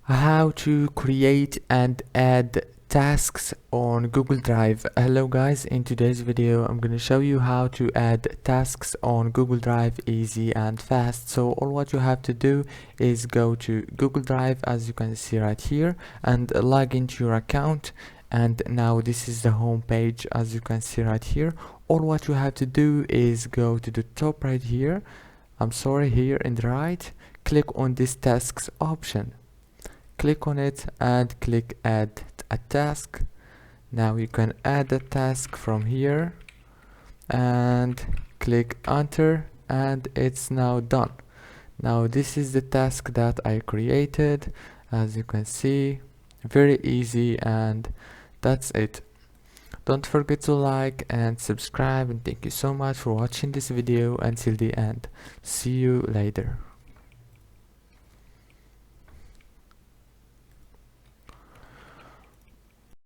How to create and add tasks on Google Drive. Hello guys, in today's video I'm going to show you how to add tasks on Google Drive easy and fast. So all what you have to do is go to Google Drive, as you can see right here, and log into your account. And now this is the home page, as you can see right here. All what you have to do is go to the top right here, here in the right, click on this tasks option. Click on it and click add a task. Now you can add a task from here and click enter, and it's now done. Now this is the task that I created, as you can see, very easy, and that's it. Don't forget to like and subscribe, and thank you so much for watching this video until the end. See you later.